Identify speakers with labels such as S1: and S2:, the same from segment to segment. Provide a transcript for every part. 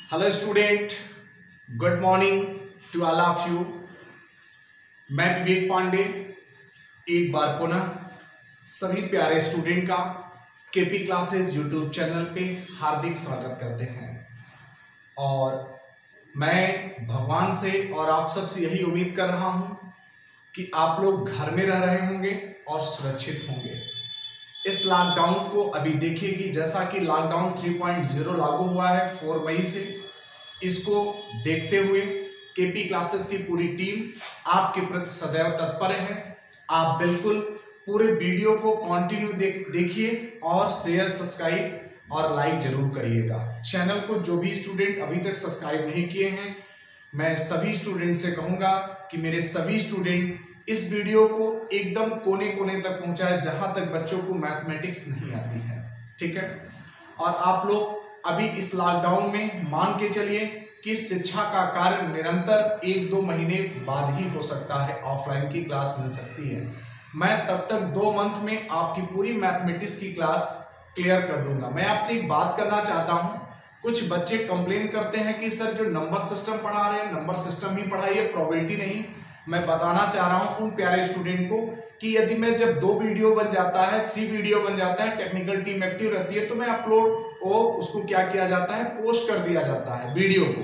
S1: Hello student, good morning to all of you. मैं विवेक पांडे एक बार पुनः सभी प्यारे स्टूडेंट का केपी क्लासेस यूट्यूब चैनल पे हार्दिक स्वागत करते हैं। और मैं भगवान से और आप सबसे यही उम्मीद कर रहा हूं कि आप लोग घर में रह रहे होंगे और सुरक्षित होंगे। इस लॉकडाउन को अभी देखिए कि जैसा कि लॉकडाउन 3.0 लागू हुआ है 4 मई से, इसको देखते हुए केपी क्लासेस की पूरी टीम आपके प्रति सदैव तत्पर है। आप बिल्कुल पूरे वीडियो को कंटिन्यू देखिए और शेयर, सब्सक्राइब और लाइक जरूर करिएगा। चैनल को जो भी स्टूडेंट अभी तक सब्सक्राइब नहीं किए हैं, मैं सभी स्टूडेंट से कहूंगा कि मेरे सभी स्टूडेंट इस वीडियो को एकदम कोने कोने तक पहुंचाए जहां तक बच्चों को मैथमेटिक्स नहीं आती है, ठीक है। और आप लोग अभी इस लॉकडाउन में मान के चलिए कि शिक्षा का कार्य निरंतर 1-2 महीने बाद ही हो सकता है, ऑफलाइन की क्लास मिल सकती है। मैं तब तक 2 मंथ में आपकी पूरी मैथमेटिक्स की क्लास क्लियर कर दूंगा। मैं आपसे एक बात करना चाहता हूं, कुछ बच्चे कंप्लेन करते हैं कि सर जो नंबर सिस्टम पढ़ा रहे हैं नंबर सिस्टम ही पढ़ाइए, प्रोबेबिलिटी नहीं। मैं बताना चाह रहा हूं उन प्यारे स्टूडेंट को कि यदि मैं जब 2 वीडियो बन जाता है, 3 वीडियो बन जाता है, टेक्निकल टीम एक्टिव रहती है, तो मैं अपलोड को उसको क्या किया जाता है, पोस्ट कर दिया जाता है वीडियो को।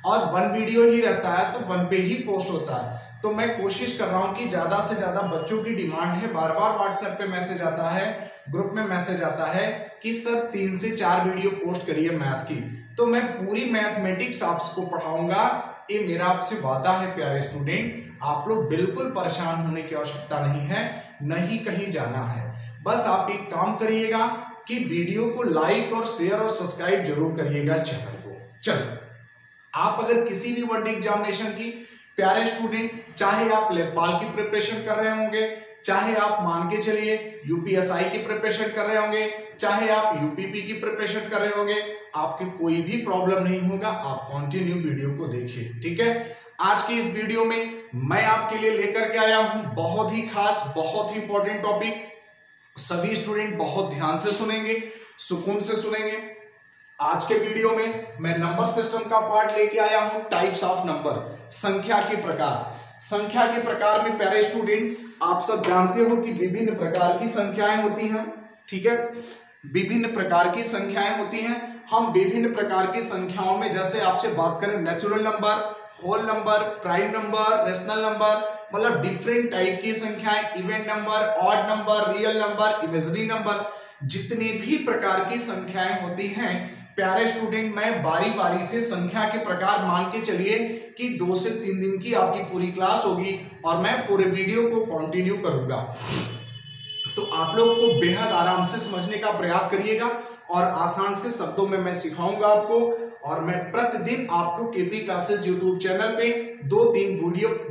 S1: और 1 वीडियो ही रहता है तो 1 पे ही पोस्ट होता है। तो मैं कोशिश कर रहा हूं कि ज्यादा से ज्यादा, बच्चों की डिमांड है, बार बार व्हाट्सएप पे मैसेज आता है, ग्रुप में मैसेज आता है कि सर 3 से 4 वीडियो पोस्ट करिए मैथ की। तो मैं पूरी मैथमेटिक्स आपको पढ़ाऊंगा, ये मेरा आपसे वादा है प्यारे स्टूडेंट। आप लोग बिल्कुल परेशान होने की आवश्यकता नहीं है, नहीं कहीं जाना है। बस आप एक काम करिएगा कि वीडियो को लाइक और शेयर और सब्सक्राइब जरूर करिएगा चैनल को। चलो, आप अगर किसी भी वन डे एग्जामिनेशन की प्यारे स्टूडेंट, चाहे आप लेखपाल की प्रिपरेशन कर रहे होंगे, चाहे आप मान के चलिए यूपीएसआई की प्रिपरेशन कर रहे होंगे, चाहे आप यूपीपी की प्रिपरेशन कर रहे होंगे, आपकी कोई भी प्रॉब्लम नहीं होगा। आप कंटिन्यू वीडियो को देखिए, ठीक है। आज की इस वीडियो में मैं आपके लिए लेकर के आया हूं बहुत ही खास, बहुत ही इंपॉर्टेंट टॉपिक। सभी स्टूडेंट बहुत ध्यान से सुनेंगे, सुकून से सुनेंगे। आज के वीडियो में मैं नंबर सिस्टम का पार्ट लेके आया हूं, टाइप्स ऑफ नंबर, संख्या के प्रकार। संख्या के प्रकार में प्यारे स्टूडेंट आप सब जानते हो कि विभिन्न प्रकार की संख्याएं होती हैं, ठीक है। विभिन्न प्रकार की संख्याएं होती हैं। हम विभिन्न प्रकार की संख्याओं में जैसे आपसे बात करें natural number, whole number, prime number, rational number, मतलब डिफरेंट टाइप की संख्याएं, even number, odd number, real number, imaginary number, जितने भी प्रकार की संख्याएं होती हैं प्यारे स्टूडेंट, मैं बारी बारी से संख्या के प्रकार मान के चलिए कि 2 से 3 दिन की आपकी पूरी क्लास होगी और मैं पूरे वीडियो को कंटिन्यू करूंगा। तो आप लोग को बेहद आराम से समझने का प्रयास करिएगा और आसान से शब्दों में मैं सिखाऊंगा आपको। और मैं प्रतिदिन आपको केपी क्लासेस यूट्यूब चैनल पे 2-3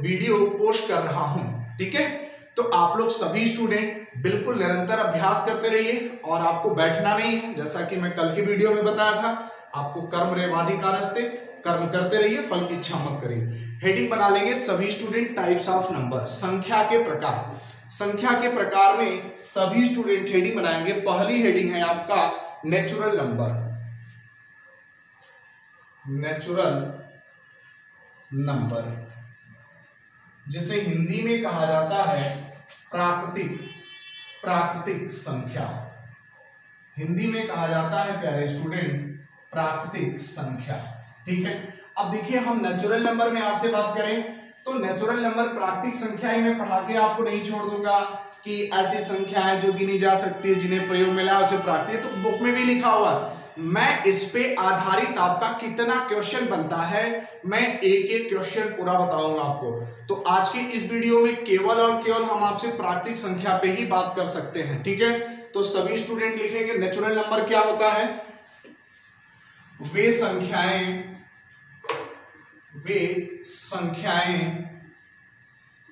S1: वीडियो पोस्ट कर रहा हूं, ठीक है। तो आप लोग सभी स्टूडेंट बिल्कुल निरंतर अभ्यास करते रहिए और आपको बैठना नहीं है। जैसा कि मैं कल के वीडियो में बताया था, आपको कर्म रेवाधिकारस्ते, कर्म करते रहिए, फल की इच्छा मत करिए। हेडिंग बना लेंगे सभी स्टूडेंट, टाइप्स ऑफ नंबर, संख्या के प्रकार। संख्या के प्रकार में सभी स्टूडेंट हेडिंग बनाएंगे। पहली हेडिंग है आपका नेचुरल नंबर। नेचुरल नंबर जिसे हिंदी में कहा जाता है प्राकृतिक संख्या। हिंदी में कहा जाता है प्यारे स्टूडेंट प्राकृतिक संख्या, ठीक है। अब देखिए, हम नेचुरल नंबर में आपसे बात करें तो नेचुरल नंबर, प्राकृतिक संख्या ही मैं पढ़ा के आपको नहीं छोड़ दूंगा कि ऐसी संख्याएं जो गिनी जा सकती है, जिन्हें प्रयोग मिला है उसे प्राकृतिक, तो बुक में भी लिखा हुआ। मैं इस पे आधारित आपका कितना क्वेश्चन बनता है, मैं एक क्वेश्चन पूरा बताऊंगा आपको। तो आज के इस वीडियो में केवल और केवल हम आपसे प्राकृतिक संख्या पे ही बात कर सकते हैं, ठीक है। तो सभी स्टूडेंट लिखेंगे नेचुरल नंबर क्या होता है। वे संख्याएं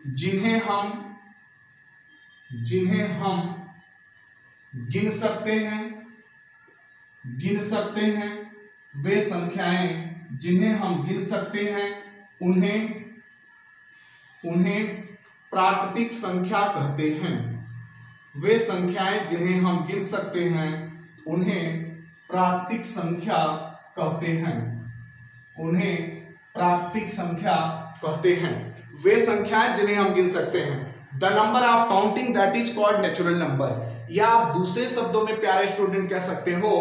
S1: जिन्हें हम गिन सकते हैं, वे संख्याएं जिन्हें हम गिन सकते हैं उन्हें प्राकृतिक संख्या कहते हैं। वे संख्याएं जिन्हें हम गिन सकते हैं उन्हें प्राकृतिक संख्या कहते हैं। उन्हें प्राकृतिक संख्या कहते हैं। वे संख्याएं जिन्हें हम गिन सकते हैं। The number of counting that is called natural number, या आप दूसरे शब्दों में प्यारे स्टूडेंट कह सकते हो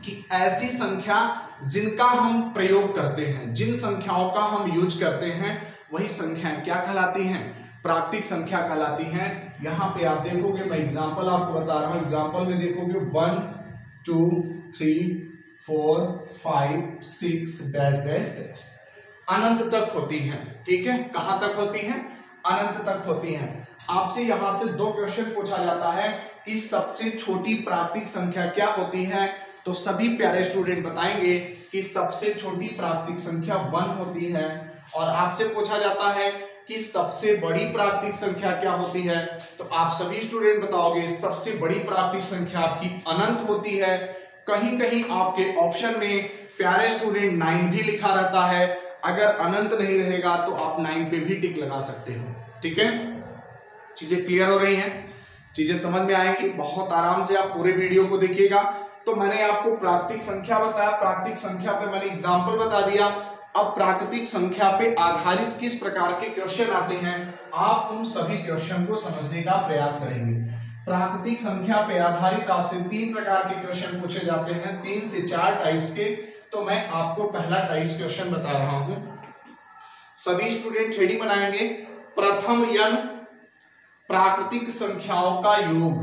S1: कि ऐसी संख्या जिनका हम प्रयोग करते हैं, जिन संख्याओं का हम यूज करते हैं, वही संख्याएं क्या कहलाती हैं? प्राकृतिक संख्या कहलाती हैं। यहां पे आप देखोगे, मैं एग्जांपल आपको बता रहा हूं, एग्जांपल में देखोगे 1 2 3 4 5 6 डैश डैश डैश अनंत तक होती हैं। ठीक है, कहां तक होती हैं? अनंत तक होती हैं। आपसे यहां से 2 क्वेश्चन पूछा जाता है कि सबसे छोटी प्राकृतिक संख्या क्या होती है, तो सभी प्यारे स्टूडेंट बताएंगे कि सबसे छोटी प्राकृतिक संख्या 1 होती है। और आपसे पूछा जाता है कि सबसे बड़ी प्राकृतिक संख्या क्या होती है, तो आप सभी स्टूडेंट बताओगे सबसे बड़ी प्राकृतिक संख्या आपकी अनंत होती है। कहीं कहीं आपके ऑप्शन में प्यारे स्टूडेंट 9 भी लिखा रहता है, अगर अनंत नहीं रहेगा तो आप 9 पे भी टिक लगा सकते हो। ठीक है, चीजें क्लियर हो रही हैं, चीजें समझ में आएंगी। बहुत आराम से आप पूरे वीडियो को देखिएगा। तो मैंने आपको प्राकृतिक संख्या बताया, प्राकृतिक संख्या पे मैंने एग्जाम्पल बता दिया। अब प्राकृतिक संख्या पे आधारित किस प्रकार के क्वेश्चन आते हैं, आप उन सभी क्वेश्चन को समझने का प्रयास करेंगे। प्राकृतिक संख्या पे आधारित आपसे 3 प्रकार के क्वेश्चन पूछे जाते हैं, 3 से 4 टाइप्स के। तो मैं आपको पहला टाइप्स क्वेश्चन बता रहा हूं, सभी स्टूडेंट हेडिंग बनाएंगे। प्रथम n प्राकृतिक संख्याओं का योग।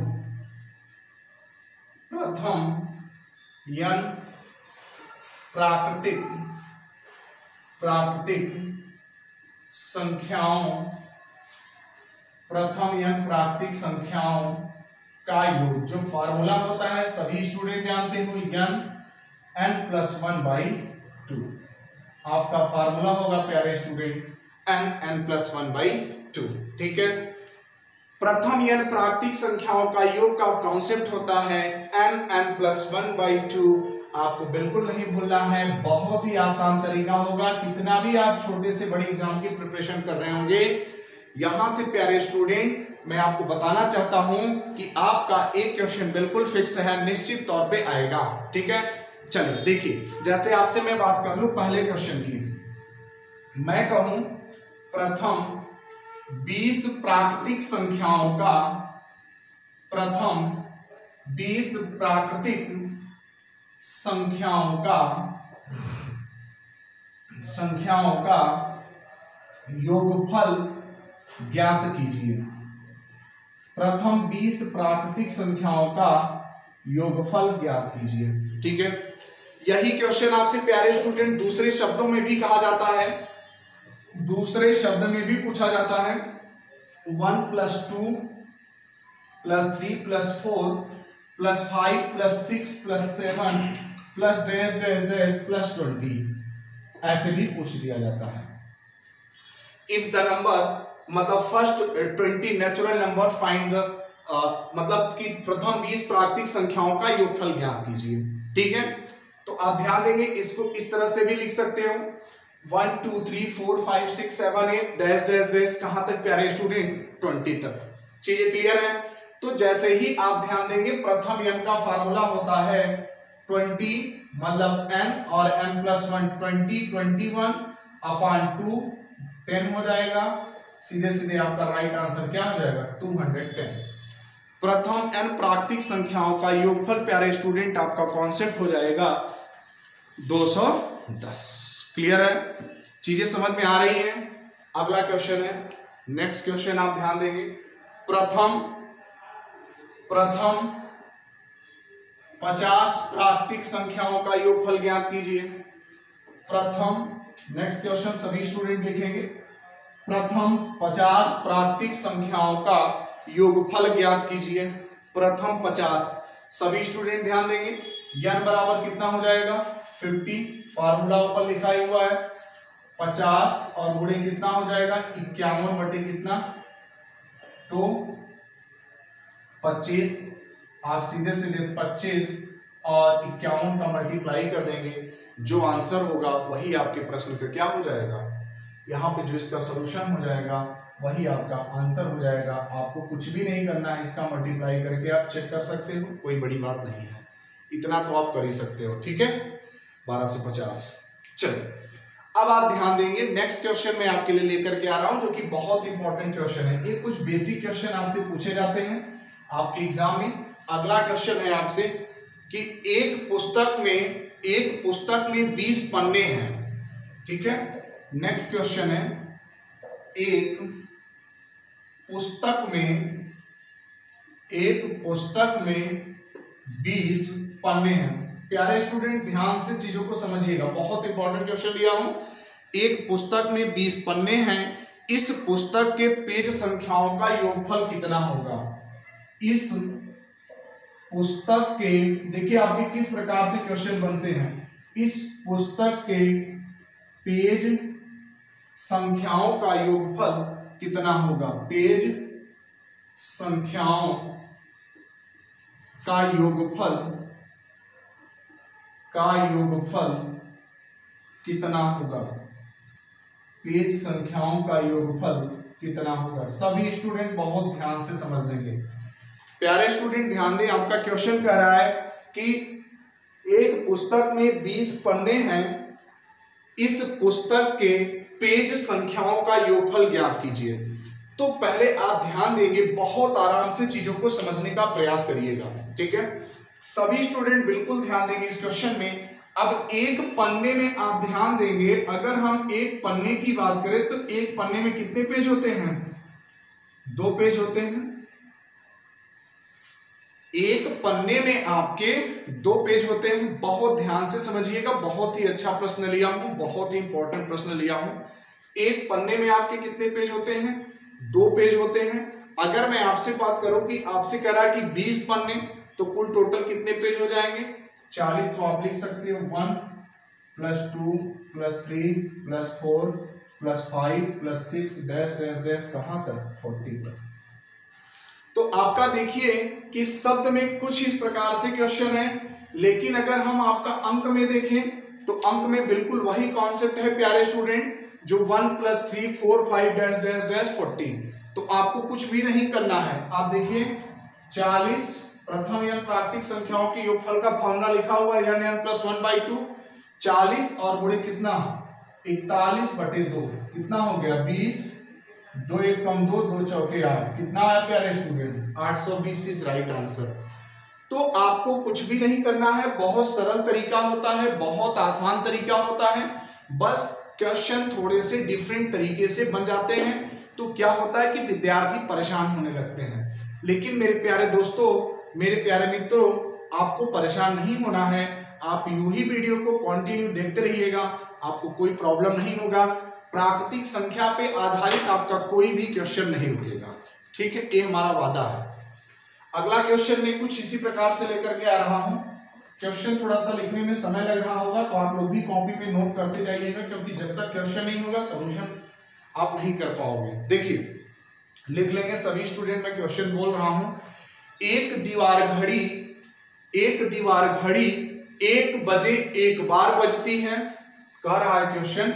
S1: प्रथम n प्राकृतिक संख्याओं, प्रथम n प्राकृतिक संख्याओं का योग। जो फार्मूला होता है सभी स्टूडेंट जानते हो, n+1/2 आपका फार्मूला होगा प्यारे स्टूडेंट, n+1/2। ठीक है, प्रथम n प्राकृतिक संख्याओं का योग का कॉन्सेप्ट होता है n+1/2। आपको बिल्कुल नहीं भूलना है, बहुत ही आसान तरीका होगा। कितना भी आप छोटे से बड़े एग्जाम की प्रिपरेशन कर रहे होंगे, यहां से प्यारे स्टूडेंट मैं आपको बताना चाहता हूं कि आपका एक क्वेश्चन बिल्कुल फिक्स है, निश्चित तौर पे आएगा। ठीक है, चलिए देखिए, जैसे आपसे मैं बात कर लूं पहले क्वेश्चन की, मैं कहूं प्रथम 20 प्राकृतिक संख्याओं का, प्रथम 20 प्राकृतिक संख्याओं का योगफल ज्ञात कीजिए। प्रथम 20 प्राकृतिक संख्याओं का योगफल ज्ञात कीजिए। ठीक है, यही क्वेश्चन आपसे प्यारे स्टूडेंट दूसरे शब्दों में भी कहा जाता है, दूसरे शब्द में भी पूछा जाता है। 1 + 2 + 3 + 4 + 5 + 6 + 7 + डैश डैश डैश + 20 ऐसे भी पूछ दिया जाता है। इफ द नंबर, मतलब first 20 natural number find the, मतलब कि प्रथम 20 प्राकृतिक संख्याओं का योगफल ज्ञात कीजिए। ठीक है, तो आप ध्यान देंगे, इसको इस तरह से भी लिख सकते हो, 1 2 3 4 5 6 7 8 डैश डैश डैश, कहां तक प्यारे स्टूडेंट? 20 तक। चीजें क्लियर है? तो जैसे ही आप ध्यान देंगे, प्रथम n का फार्मूला होता है 20, मतलब n और n+1 20, 21/2 10 हो जाएगा। सीधे सीधे आपका राइट आंसर क्या हो जाएगा? 210। प्रथम n प्राकृतिक संख्याओं का योगफल प्यारे स्टूडेंट आपका कॉन्सेप्ट हो जाएगा 210। क्लियर है? चीजें समझ में आ रही हैं? अगला क्वेश्चन है, नेक्स्ट क्वेश्चन आप ध्यान देंगे। प्रथम 50 प्राकृतिक संख्याओं का योगफल ज्ञात कीजिए। प्रथम, नेक्स्ट क्वेश्चन सभी स्टूडेंट लिखेंगे, प्रथम 50 प्राकृतिक संख्याओं का योगफल ज्ञात कीजिए। प्रथम 50, सभी स्टूडेंट ध्यान देंगे, n बराबर कितना हो जाएगा? 50, फार्मूला ऊपर लिखा हुआ है। 50 और गुणे कितना हो जाएगा? 51 बटे कितना? तो 25। आप सीधे सीधे 25 और 51 का मल्टीप्लाई कर देंगे, जो आंसर होगा वही आपके प्रश्न का क्या हो जाएगा, यहाँ पे जो इसका सॉल्यूशन हो जाएगा वही आपका आंसर हो जाएगा। आपको कुछ भी नहीं करना है, इसका मल्टीप्लाई करके आप चेक कर सकते हो, कोई बड़ी बात नहीं है, इतना तो आप कर ही सकते हो। ठीक है, 1250। चलो अब आप ध्यान देंगे, नेक्स्ट क्वेश्चन मैं आपके लिए लेकर के आ रहा हूं जो कि बहुत इंपॉर्टेंट क्वेश्चन है। ये कुछ बेसिक क्वेश्चन आपसे पूछे जाते हैं आपके एग्जाम में। अगला क्वेश्चन है आपसे कि एक पुस्तक में 20 पन्ने हैं, ठीक है। नेक्स्ट क्वेश्चन है, एक पुस्तक में 20 पन्ने हैं। प्यारे स्टूडेंट ध्यान से चीजों को समझिएगा, बहुत इंपॉर्टेंट क्वेश्चन लिया हूं। एक पुस्तक में 20 पन्ने हैं, इस पुस्तक के पेज संख्याओं का योगफल कितना होगा। इस पुस्तक के, देखिए आपके किस प्रकार से क्वेश्चन बनते हैं। इस पुस्तक के पेज संख्याओं का योगफल कितना होगा। पेज संख्याओं का योगफल कितना होगा। पेज संख्याओं का योगफल कितना होगा। सभी स्टूडेंट बहुत ध्यान से समझ लेंगे। प्यारे स्टूडेंट ध्यान दें, आपका क्वेश्चन कह रहा है कि एक पुस्तक में 20 पन्ने हैं, इस पुस्तक के पेज संख्याओं का योगफल ज्ञात कीजिए। तो पहले आप ध्यान देंगे, बहुत आराम से चीजों को समझने का प्रयास करिएगा, ठीक है। सभी स्टूडेंट बिल्कुल ध्यान देंगे इस क्वेश्चन में। अब एक पन्ने में आप ध्यान देंगे, अगर हम एक पन्ने की बात करें तो एक पन्ने में कितने पेज होते हैं। 2 पेज होते हैं। एक पन्ने में आपके 2 पेज होते हैं। बहुत ध्यान से समझिएगा, बहुत ही अच्छा प्रश्न लिया हूं, बहुत ही इंपॉर्टेंट प्रश्न लिया हूं। एक पन्ने में आपके कितने पेज होते हैं। 2 पेज होते हैं। अगर मैं आपसे बात करूं कि आपसे कह रहा है कि 20 पन्ने, तो कुल टोटल कितने पेज हो जाएंगे 40। तो आप लिख सकते हो 1 + 2 + 3 + 4 + 5 + 6 डैश डैश डैश कहां तक 40 तक। तो आपका देखिए कि शब्द में कुछ इस प्रकार से क्वेश्चन है, लेकिन अगर हम आपका अंक में देखें तो अंक में बिल्कुल वही कॉन्सेप्ट है प्यारे स्टूडेंट, जो 1 + 3 4 5 डैश डैश डैश 40। तो आपको कुछ भी नहीं करना है। आप देखिए 40 प्रथम यानी प्राकृतिक संख्याओं के योगफल का फॉर्मूला लिखा हुआ है, यानी n + 1/2। 40 और गुणे कितना 41/2, कितना हो गया 20। 2 1 कम 2, 2 चौके 8, कितना है प्यारे स्टूडेंट 820 इज राइट आंसर। तो आपको कुछ भी नहीं करना है, बहुत सरल तरीका होता है, बहुत आसान तरीका होता है। बस क्वेश्चन थोड़े से डिफरेंट तरीके से बन जाते हैं, तो क्या होता है कि विद्यार्थी परेशान होने लगते हैं। लेकिन मेरे प्यारे दोस्तों, मेरे प्यारे मित्रों, आपको परेशान नहीं होना है। आप यूं ही वीडियो को कंटिन्यू देखते रहिएगा, आपको कोई प्रॉब्लम नहीं होगा। प्राकृतिक संख्या पे आधारित आपका कोई भी क्वेश्चन नहीं रुकेगा, ठीक है, ये हमारा वादा है। अगला क्वेश्चन में कुछ इसी प्रकार से लेकर के आ रहा हूं। क्वेश्चन थोड़ा सा लिखने में समय लग रहा होगा, तो आप लोग भी कॉपी पे नोट करते जाइएगा, क्योंकि जब तक क्वेश्चन नहीं होगा सॉल्यूशन आप नहीं कर पाओगे। देखिए लिख लेंगे सभी स्टूडेंट, मैं क्वेश्चन बोल रहा हूं। एक दीवार घड़ी 1 बजे 1 बार बजती है। कह रहा है क्वेश्चन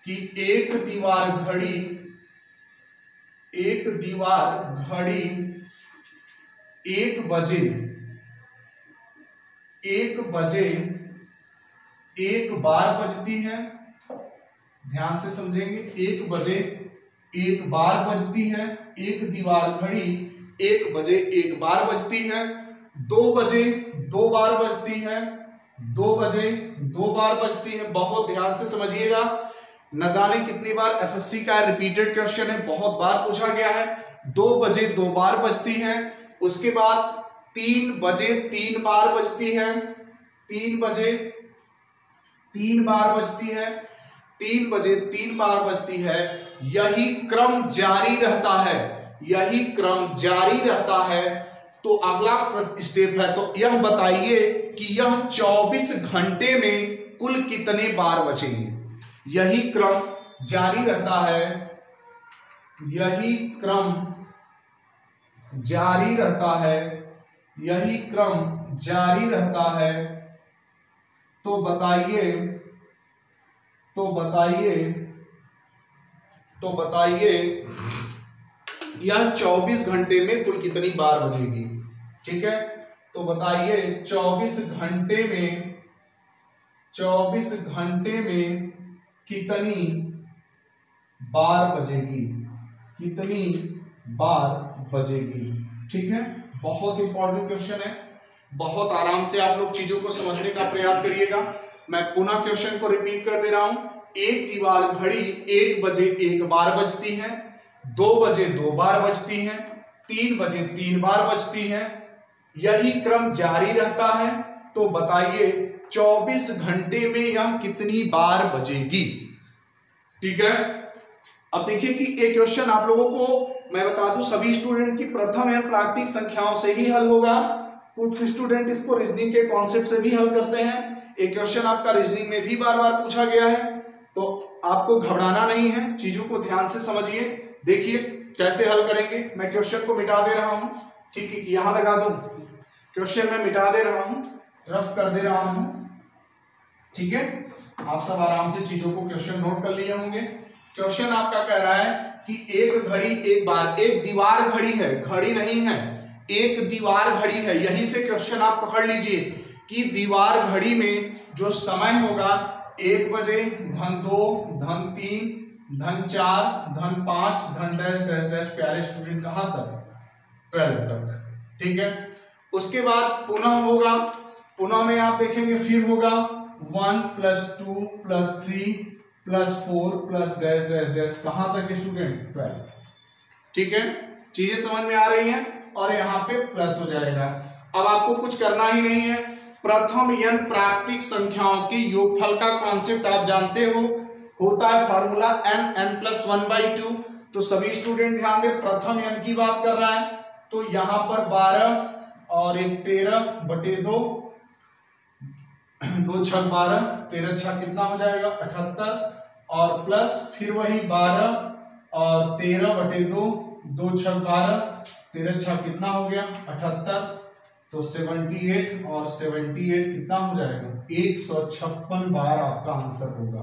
S1: कि एक दीवार घड़ी 1 बजे 1 बार बजती है। ध्यान से समझेंगे, 1 बजे 1 बार बजती है। एक दीवार घड़ी 1 बजे 1 बार बजती है। 2 बजे 2 बार बजती है। 2 बजे 2 बार बजती है। बहुत ध्यान से समझिएगा, न जाने कितनी बार एसएससी का रिपीटेड क्वेश्चन है, बहुत बार पूछा गया है। 2 बजे 2 बार बजती है। उसके बाद 3 बजे 3 बार बजती है। 3 बजे 3 बार बजती है। 3 बजे 3 बार बजती है। यही क्रम जारी रहता है, यही क्रम जारी रहता है। तो अगला स्टेप है, तो यह बताइए कि यह 24 घंटे में कुल कितने बार बचेंगे। यही क्रम जारी रहता है, यही क्रम जारी रहता है, यही क्रम जारी रहता है। तो बताइए यह 24 घंटे में कुल कितनी बार बजेगी। ठीक है, तो बताइए 24 घंटे में 24 घंटे में कितनी बार बजेगी, कितनी बार बजेगी। ठीक है, बहुत इंपॉर्टेंट क्वेश्चन है, बहुत आराम से आप लोग चीजों को समझने का प्रयास करिएगा। मैं पुनः क्वेश्चन को रिपीट कर दे रहा हूं। एक दीवार घड़ी 1 बजे 1 बार बजती है, 2 बजे 2 बार बजती है, 3 बजे 3 बार बजती है, यही क्रम जारी रहता है। तो बताइए 24 घंटे में यह कितनी बार बजेगी। ठीक है, अब देखिए कि एक क्वेश्चन आप लोगों को मैं बता दूं, सभी स्टूडेंट की प्रथम एवं प्राकृतिक संख्याओं से ही हल होगा। कुछ स्टूडेंट इसको रीजनिंग के कॉन्सेप्ट से भी हल करते हैं। एक क्वेश्चन आपका रीजनिंग में भी बार बार पूछा गया है, तो आपको घबराना नहीं है, चीजों को ध्यान से समझिए। देखिए कैसे हल करेंगे। मैं क्वेश्चन को मिटा दे रहा हूं, ठीक है, यहां लगा दूं, क्वेश्चन में मिटा दे रहा हूं, रफ कर दे रहा हूं। ठीक है, आप सब आराम से चीजों को क्वेश्चन नोट कर लिए होंगे। क्वेश्चन आपका कह रहा है कि एक घड़ी 1 बार, एक दीवार घड़ी है, घड़ी नहीं है, एक दीवार घड़ी है। यहीं से क्वेश्चन आप पकड़ लीजिए कि दीवार घड़ी में जो समय होगा 1 बजे, धन 2, धन 3, धन 4, धन 5, धन डैश डैश डैश। प्यारे स्टूडेंट कहां तक? 12 तक। ठीक है, उसके बाद पुनः होगा, पुनः में आप देखेंगे फिर होगा 1 + 2 + 3 + 4 + डैश डैश डैश। कहां तक स्टूडेंट? 12। ठीक है, चीजें समझ में आ रही हैं, और यहाँ पे प्लस हो जाएगा। अब आपको कुछ करना ही नहीं है। प्रथम n प्राकृतिक संख्याओं के योगफल का कॉन्सेप्ट आप जानते हो, होता है फॉर्मूला n+1/2। तो सभी स्टूडेंट ध्यान दें, प्रथम n की बात कर रहा है, तो यहां पर 12 और 1 13/2, 2 × 6 12, 13 × 6 कितना हो जाएगा? 78, और प्लस फिर वही 12 और 13/2, 2 × 6 12, 13 × 6 कितना हो गया? 78, तो 78, और 78 कितना हो जाएगा? 156 बार आपका आंसर होगा।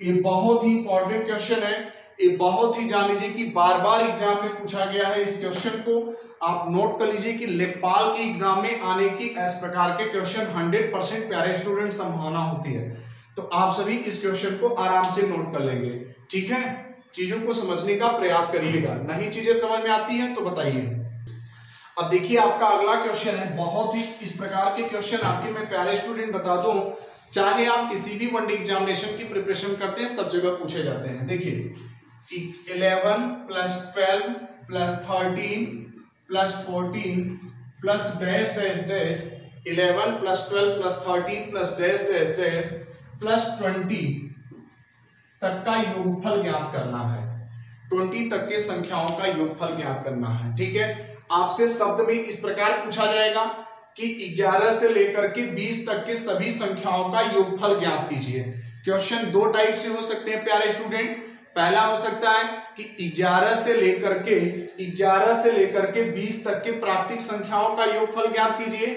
S1: ये बहुत ही इंपॉर्टेंट क्वेश्चन है, ये बहुत ही जान लीजिए कि बार बार एग्जाम में पूछा गया है। इस क्वेश्चन को आप नोट कर लीजिए कि लेखपाल के एग्जाम में आने की इस प्रकार के क्वेश्चन 100% प्यारे स्टूडेंट संभावना होती है। तो आप सभी इस क्वेश्चन को आराम से नोट कर लेंगे। ठीक है, चीजों को समझने का प्रयास करिएगा। नहीं चीजें समझ में आती हैं तो बताइए। अब देखिए आपका अगला क्वेश्चन है, बहुत ही इस प्रकार के क्वेश्चन आपके मैं प्यारे स्टूडेंट बता दूं, चाहे आप किसी भी वनडे एग्जामिनेशन की प्रिपरेशन करते हैं, सब जगह पूछे जाते हैं। देखिए 11 + 12 + 13 + 14 + dash dash dash, 11 + 12 + 13 + dash dash dash + 20 तक का योगफल ज्ञात करना है। 20 तक के संख्याओं का योगफल ज्ञात करना है। ठीक है, आपसे शब्द में इस प्रकार पूछा जाएगा कि 11 से लेकर के 20 तक के सभी संख्याओं का योगफल ज्ञात कीजिए। क्वेश्चन 2 टाइप से हो सकते हैं प्यारे स्टूडेंट। पहला हो सकता है कि 11 से लेकर के 20 तक के प्राकृतिक संख्याओं का योगफल ज्ञात कीजिए,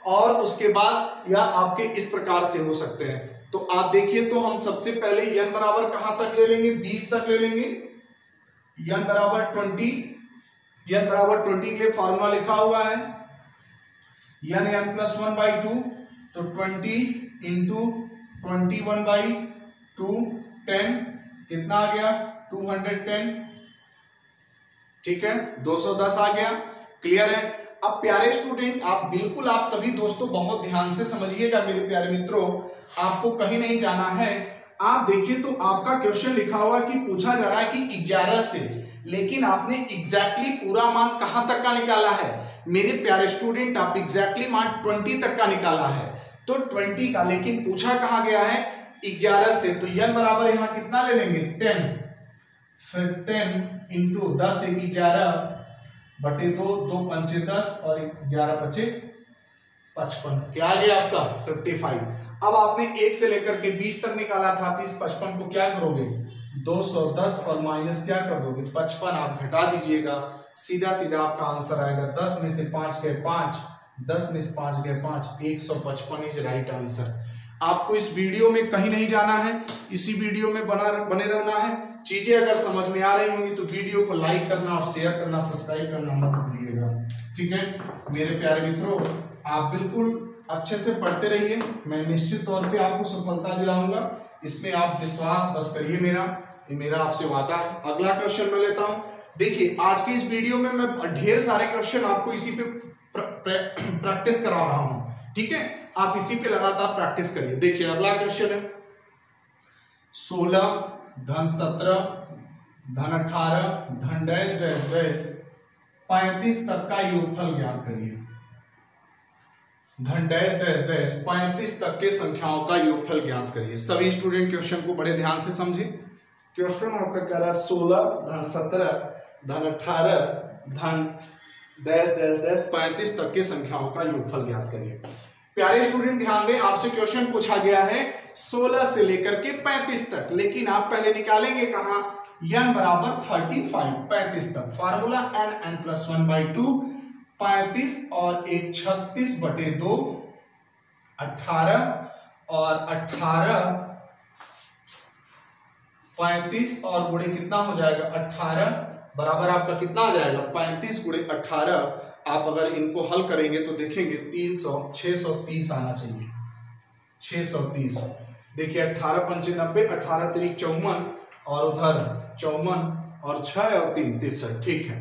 S1: और उसके बाद यह आपके इस प्रकार से हो सकते हैं। तो आप देखिए, तो हम सबसे पहले n बराबर कहां तक ले लेंगे? 20 तक ले लेंगे। n बराबर 20, n बराबर 20 के लिए फॉर्मूला लिखा हुआ है n+1/2, तो 20 × 21/2, 10 कितना आ गया? 210। ठीक है, 210 आ गया। क्लियर है? अब प्यारे स्टूडेंट आप बिल्कुल, आप सभी दोस्तों बहुत ध्यान से समझिएगा मेरे प्यारे मित्रों, आपको कहीं नहीं जाना है। आप देखिए तो आपका क्वेश्चन लिखा हुआ कि पूछा जा रहा है कि 11 से, लेकिन आपने एग्जैक्टली पूरा मान कहां तक का निकाला है मेरे प्यारे स्टूडेंट? आप एग्जैक्टली मान 20 तक का निकाला है, तो 20 का, लेकिन पूछा कहां गया है? 11 से। तो n बराबर यहां कितना ले लेंगे? 10। फिर 10 × 10 × 11/2, 2 × 5 = 10 और 11 × 5 = 55। क्या आ गया आपका? 55। अब आपने 1 से लेकर के 20 तक निकाला था, तो इस 55 को क्या करोगे? 210 और माइनस क्या कर दोगे? 55 आप घटा दीजिएगा, सीधा सीधा आपका आंसर आएगा 10 में से 5 गए 5, 10 में से 5 गए 5, 155 इज राइट आंसर। आपको इस वीडियो में कहीं नहीं जाना है, इसी वीडियो में बने रहना है। चीजें अगर समझ में आ रही होंगी तो वीडियो को लाइक करना और शेयर करना, सब्सक्राइब करना मत भूलिएगा। ठीक है मेरे प्यारे मित्रों, आप बिल्कुल अच्छे से पढ़ते रहिए, मैं निश्चित तौर पे आपको सफलता दिलाऊंगा, इसमें आप विश्वास बस करिए मेरा, ये मेरा आपसे वादा है। अगला क्वेश्चन मैं लेता हूं। देखिए आज की इस वीडियो में मैं ढेर सारे क्वेश्चन आपको इसी पे प्रैक्टिस करा रहा हूं, ठीक है, आप इसी पे लगातार प्रैक्टिस करिए। देखिए अगला क्वेश्चन है 16 धन 17 धन 18 धन डैश डैश डैश 35 तक का योगफल ज्ञात करिए। धन डैश डैश डैश 35 तक के संख्याओं का योगफल ज्ञात करिए। सभी स्टूडेंट क्वेश्चन को बड़े ध्यान से समझे। क्वेश्चन आपका कह रहा है 16 धन 17 धन 18 धन डैश डैश डैश 35 तक के संख्याओं का योगफल ज्ञात करिए। प्यारे स्टूडेंट ध्यान दें, आपसे क्वेश्चन पूछा गया है 16 से लेकर के 35 तक, लेकिन आप पहले निकालेंगे कहां, n बराबर 35 35 तक। फार्मूला n प्लस 1/2 35 और एक 36/2 18 और 18 35 और गुणे कितना हो जाएगा 18 बराबर आपका कितना आ जाएगा 35 गुणे 18। आप अगर इनको हल करेंगे तो देखेंगे 630 आना चाहिए, 630। देखिए 18 पंचे 90, 18 तिरिक 54 और उधर 54 और 6 और 3 63, ठीक है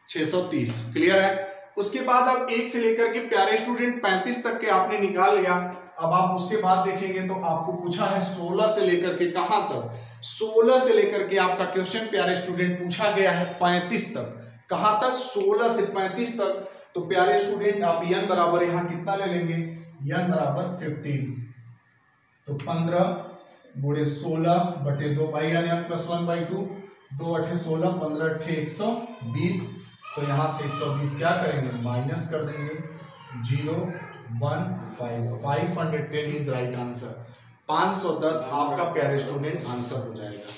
S1: 630। क्लियर है। उसके बाद अब 1 से लेकर के प्यारे स्टूडेंट 35 तक के आपने निकाल लिया। अब आप उसके बाद देखेंगे तो आपको पूछा है 16 से लेकर के कहां तक, 16 से लेकर के आपका क्वेश्चन प्यारे स्टूडेंट पूछा गया है 35 तक। कहां तक, 16 से 35 तक। तो प्यारे स्टूडेंट आप n बराबर यहां कितना ले लेंगे, n बराबर 15, तो 15 गुणे 16/2 n प्लस 1/2, 2 8 16 15 8 120। तो यहां से 120 क्या करेंगे, माइनस कर देंगे, 015 510 इज राइट आंसर। 510 आपका प्यारे स्टूडेंट आंसर हो जाएगा।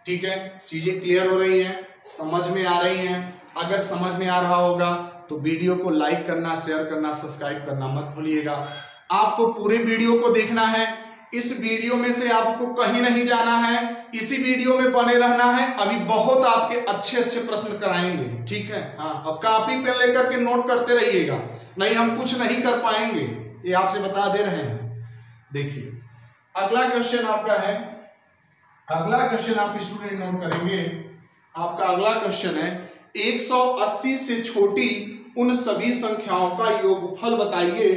S1: ठीक है, चीजें क्लियर हो रही हैं, समझ में आ रही हैं। अगर समझ में आ रहा होगा तो वीडियो को लाइक करना, शेयर करना, सब्सक्राइब करना मत भूलिएगा। आपको पूरे वीडियो को देखना है, इस वीडियो में से आपको कहीं नहीं जाना है, इसी वीडियो में बने रहना है। अभी बहुत आपके अच्छे अच्छे प्रश्न कराएंगे, ठीक है। हाँ, अब कॉपी पेन लेकर के नोट करते रहिएगा, नहीं हम कुछ नहीं कर पाएंगे, ये आपसे बता दे रहे हैं। देखिए अगला क्वेश्चन आपका है, अगला क्वेश्चन आप स्टूडेंट नोट करेंगे। आपका अगला क्वेश्चन है 180 से छोटी उन सभी संख्याओं का योगफल बताइए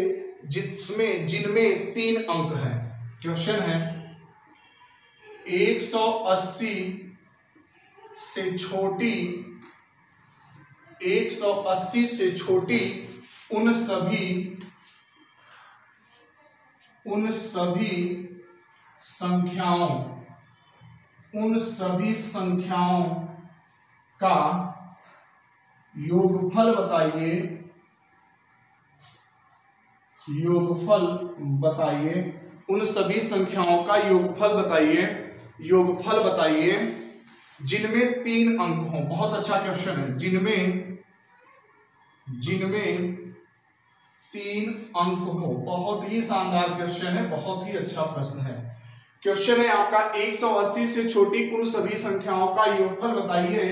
S1: जिनमें 3 अंक हैं। क्वेश्चन है 180 से छोटी, 180 से छोटी उन सभी संख्याओं का योगफल बताइए, उन सभी संख्याओं का योगफल बताइए जिनमें 3 अंक हों। बहुत अच्छा क्वेश्चन है, जिनमें 3 अंक हो। बहुत ही शानदार क्वेश्चन है, बहुत ही अच्छा प्रश्न है। क्वेश्चन है आपका 180 से छोटी उन सभी संख्याओं का योगफल बताइए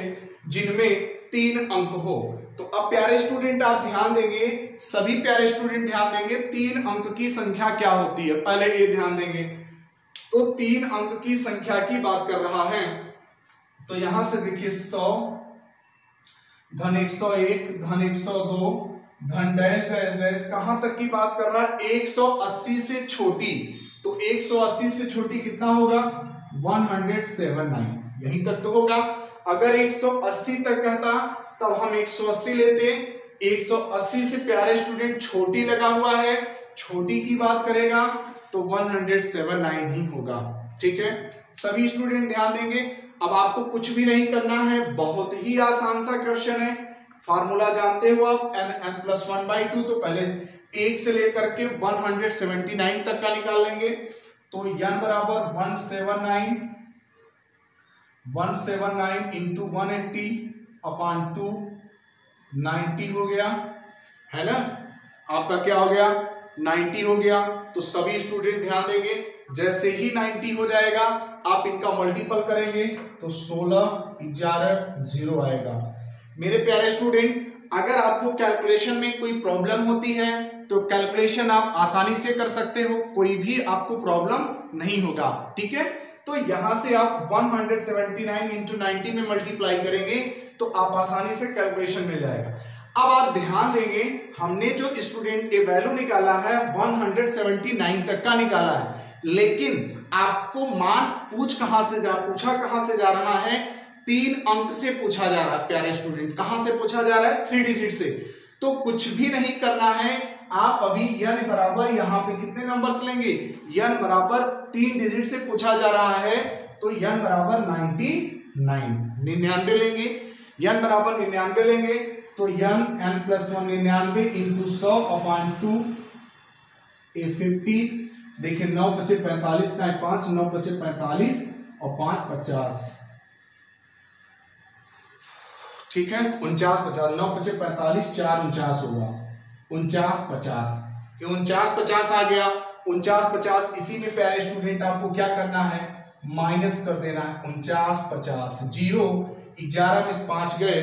S1: जिनमें 3 अंक हो। तो अब प्यारे स्टूडेंट आप ध्यान देंगे, सभी प्यारे स्टूडेंट ध्यान देंगे, 3 अंक की संख्या क्या होती है, पहले ये ध्यान देंगे। तो 3 अंक की संख्या की बात कर रहा है, तो यहां से देखिए 100 धन 101 धन 102 धन डैश डैश डैश, कहां तक की बात कर रहा है, 180 से छोटी। तो 180 से छोटी कितना होगा, 179, यहीं तक तो होगा। अगर 180 तक कहता तब हम 180 लेते, 180 से प्यारे स्टूडेंट छोटी लगा हुआ है, छोटी की बात करेगा तो 179 ही होगा। ठीक है, सभी स्टूडेंट ध्यान देंगे। अब आपको कुछ भी नहीं करना है, बहुत ही आसान सा क्वेश्चन है। फार्मूला जानते हो आप, n प्लस 1/2, तो पहले 1 से लेकर के 179 तक का निकाल लेंगे। तो n बराबर 179 इंटू 180 अपॉन 2 90 हो गया, है ना। आपका क्या हो गया, 90 हो गया। तो सभी स्टूडेंट ध्यान देंगे, जैसे ही 90 हो जाएगा आप इनका मल्टीपल करेंगे तो 16 11 0 आएगा। मेरे प्यारे स्टूडेंट, अगर आपको कैलकुलेशन में कोई प्रॉब्लम होती है तो कैलकुलेशन आप आसानी से कर सकते हो, कोई भी आपको प्रॉब्लम नहीं होगा। ठीक है, तो यहां से आप 179 इंटू 90 में मल्टीप्लाई करेंगे तो आप आसानी से कैलकुलेशन मिल जाएगा। अब आप ध्यान देंगे, हमने जो स्टूडेंट ए वैल्यू निकाला है 179 तक का निकाला है, लेकिन आपको मान पूछा कहां से जा रहा है, 3 अंक से पूछा जा रहा है। प्यारे स्टूडेंट, कहां से पूछा जा रहा है? 3 डिजिट से। तो कुछ भी नहीं करना है, आप अभी n बराबर यहाँ पे कितने नंबर्स लेंगे, n बराबर 3 डिजिट से पूछा जा रहा है, तो n बराबर 99 लेंगे। n बराबर 99 लेंगे तो n प्लस 1 99 इंटू 100/2 ए 50। देखिए 9 × 5 = 45 का 5, 9 × 5 = 45 और 5 × 50। ठीक है, 49 50, 9 × 5 = 45, 4 49 होगा, 49 50, ये 49 50 आ गया। 49 50 इसी में प्यारे स्टूडेंट आपको क्या करना है, माइनस कर देना है। 49 50 0, 11 में 5 गए,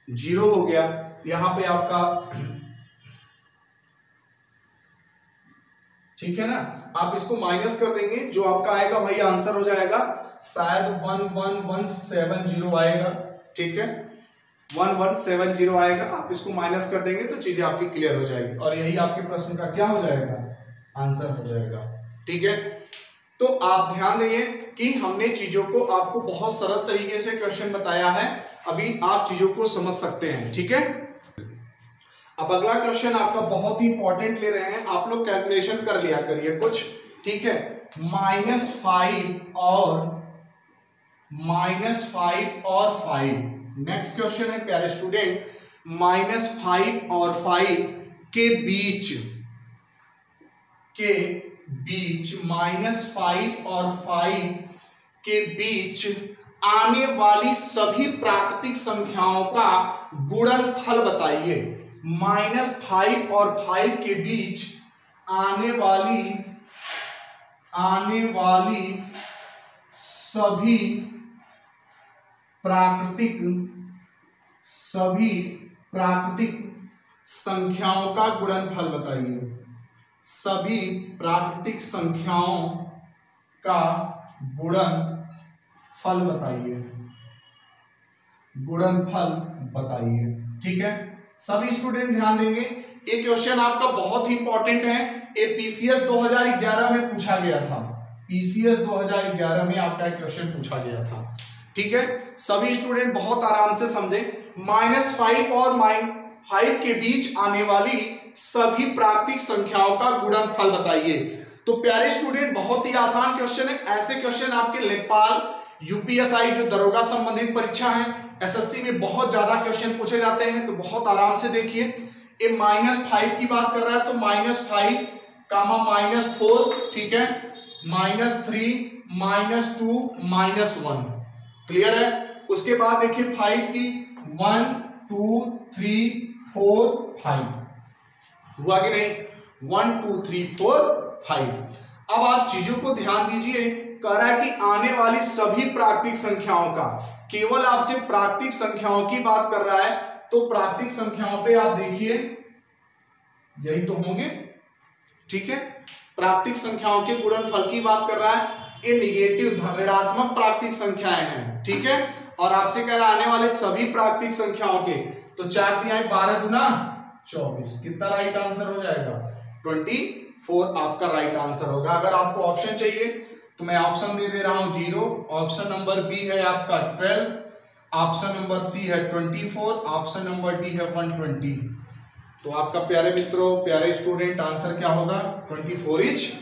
S1: 0 हो गया। यहां पे आपका ठीक है ना, आप इसको माइनस कर देंगे, जो आपका आएगा वही आंसर हो जाएगा, शायद 11170 आएगा। ठीक है, 1170 आएगा, आप इसको माइनस कर देंगे तो चीजें आपकी क्लियर हो जाएगी और यही आपके प्रश्न का क्या हो जाएगा, आंसर हो जाएगा। ठीक है, तो आप ध्यान देंगे कि हमने चीजों को आपको बहुत सरल तरीके से क्वेश्चन बताया है, अभी आप चीजों को समझ सकते हैं। ठीक है, अब अगला क्वेश्चन आपका बहुत ही इंपॉर्टेंट ले रहे हैं, आप लोग कैलकुलेशन कर लिया करिए कुछ। ठीक है, -5 और 5। नेक्स्ट क्वेश्चन है प्यारे स्टूडेंट, -5 और 5 के बीच -5 और 5 के बीच आने वाली सभी प्राकृतिक संख्याओं का गुणनफल बताइए। -5 और 5 के बीच आने वाली सभी प्राकृतिक संख्याओं का गुणनफल बताइए। सभी प्राकृतिक संख्याओं का गुणनफल बताइए। ठीक है, सभी स्टूडेंट ध्यान देंगे, ये क्वेश्चन आपका बहुत ही इंपॉर्टेंट है, ये पीसीएस 2011 में पूछा गया था। पीसीएस 2011 में आपका क्वेश्चन पूछा गया था। ठीक है, सभी स्टूडेंट बहुत आराम से समझे। -5 और 5 के बीच आने वाली सभी प्राकृतिक संख्याओं का गुणनफल बताइए। तो प्यारे स्टूडेंट, बहुत ही आसान क्वेश्चन है। ऐसे क्वेश्चन आपके लेखपाल, यूपीएसआई जो दरोगा संबंधित परीक्षा है, एसएससी में बहुत ज्यादा क्वेश्चन पूछे जाते हैं, तो बहुत आराम से देखिए। ये -5 की बात कर रहा है तो -5, -4, ठीक है, -3, -2, -1, क्लियर है। उसके बाद देखिए 5 की 1 2 3 4 5 हुआ कि नहीं, 1 2 3 4 5। अब आप चीजों को ध्यान दीजिए, कह रहा है कि आने वाली सभी प्राकृतिक संख्याओं का, केवल आपसे प्राकृतिक संख्याओं की बात कर रहा है, तो प्राकृतिक संख्याओं पे आप देखिए यही तो होंगे। ठीक है, प्राकृतिक संख्याओं के गुणनफल की बात कर रहा है, ये निगेटिव ऋणात्मक प्राकृतिक संख्याएं हैं। ठीक है, और आपसे कह रहा है आने वाले सभी प्राकृतिक संख्याओं के, तो 4 × 3 = 12 × 2 = 24। कितना राइट आंसर हो जाएगा, 24 आपका राइट आंसर होगा। अगर आपको ऑप्शन चाहिए तो मैं ऑप्शन दे दे रहा हूं 0, ऑप्शन नंबर बी है आपका 12, ऑप्शन नंबर सी है 24, ऑप्शन नंबर डी है 120। तो आपका प्यारे मित्रों, प्यारे स्टूडेंट, आंसर क्या होगा, 24 इज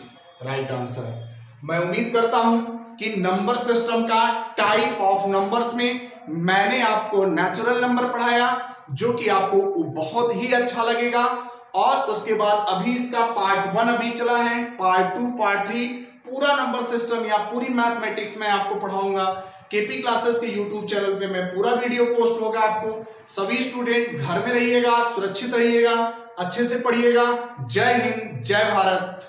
S1: राइट आंसर। मैं उम्मीद करता हूं कि नंबर सिस्टम का टाइप ऑफ नंबर्स में मैंने आपको नेचुरल नंबर पढ़ाया, जो कि आपको बहुत ही अच्छा लगेगा। और उसके बाद अभी इसका पार्ट 1 अभी चला है, पार्ट 2, पार्ट 3, पूरा नंबर सिस्टम या पूरी मैथमेटिक्स में आपको पढ़ाऊंगा। केपी क्लासेस के यूट्यूब चैनल पे मैं पूरा वीडियो पोस्ट होगा आपको। सभी स्टूडेंट घर में रहिएगा, सुरक्षित रहिएगा, अच्छे से पढ़िएगा। जय हिंद, जय भारत।